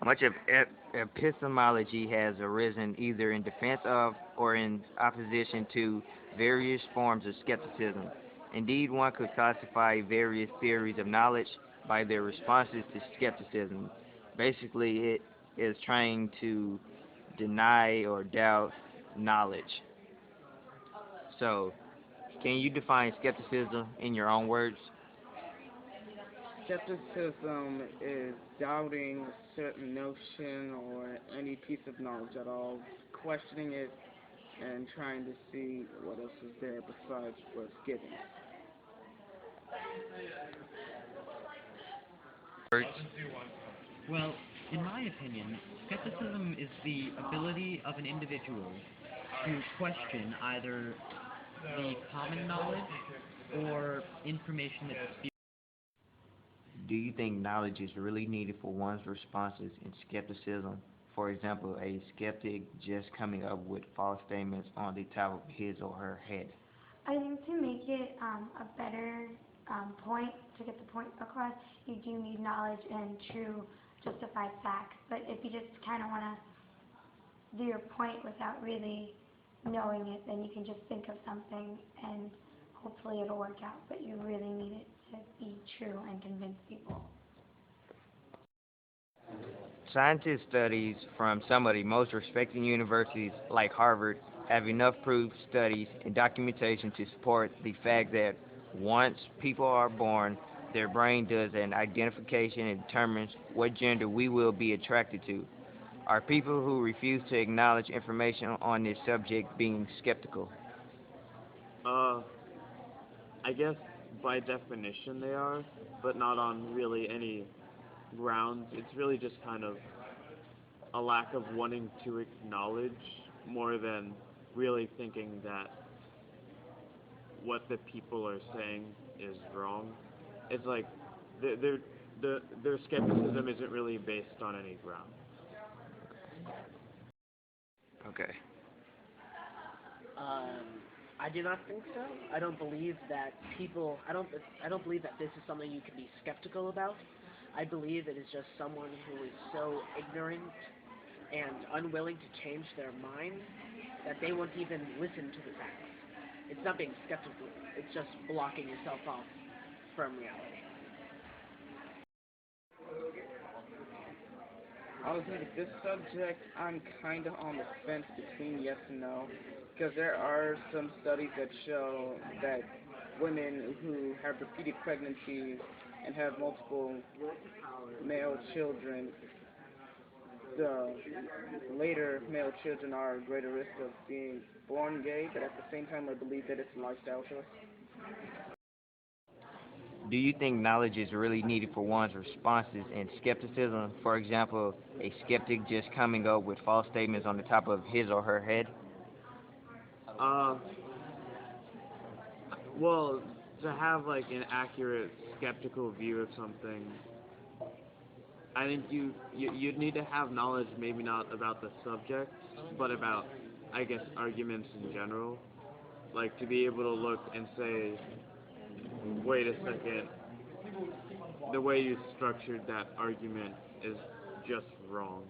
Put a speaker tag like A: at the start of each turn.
A: Much of epistemology has arisen either in defense of or in opposition to various forms of skepticism. Indeed, one could classify various theories of knowledge by their responses to skepticism. Basically, it is trying to deny or doubt knowledge. So, can you define skepticism in your own words?
B: Skepticism is doubting a certain notion or any piece of knowledge at all, questioning it and trying to see what else is there besides what's given.
A: Words.
C: Well, in my opinion, skepticism is the ability of an individual to question either the common knowledge or information that is.
A: Do you think knowledge is really needed for one's responses in skepticism? For example, a skeptic just coming up with false statements on the top of his or her head.
D: I think to make it a better point, to get the point across, you do need knowledge and true justified facts. But if you just kind of want to do your point without really knowing it, then you can just think of something and hopefully it'll work out. But you really need it to be true and convince people.
A: Scientists studies from some of the most respected universities like Harvard have enough proof, studies, and documentation to support the fact that once people are born, their brain does an identification and determines what gender we will be attracted to. Are people who refuse to acknowledge information on this subject being skeptical?
E: Uh, I guess by definition they are, but not on really any grounds. It's really just kind of a lack of wanting to acknowledge more than really thinking that what the people are saying is wrong. It's like their skepticism isn't really based on any ground.
A: Okay.
F: I do not think so. I don't believe that people. I don't believe that this is something you can be skeptical about. I believe it is just someone who is so ignorant and unwilling to change their mind that they won't even listen to the facts. It's not being skeptical. It's just blocking yourself off from reality.
B: I was with this subject, I'm kind of on the fence between yes and no, because there are some studies that show that women who have repeated pregnancies and have multiple male children, the later male children are at greater risk of being born gay, but at the same time I believe that it's a lifestyle choice.
A: Do you think knowledge is really needed for one's responses in skepticism? For example, a skeptic just coming up with false statements on the top of his or her head?
E: Uh, well, to have like an accurate skeptical view of something, I think you'd need to have knowledge, maybe not about the subject, but about, I guess, arguments in general. Like to be able to look and say, wait a second, the way you structured that argument is just wrong.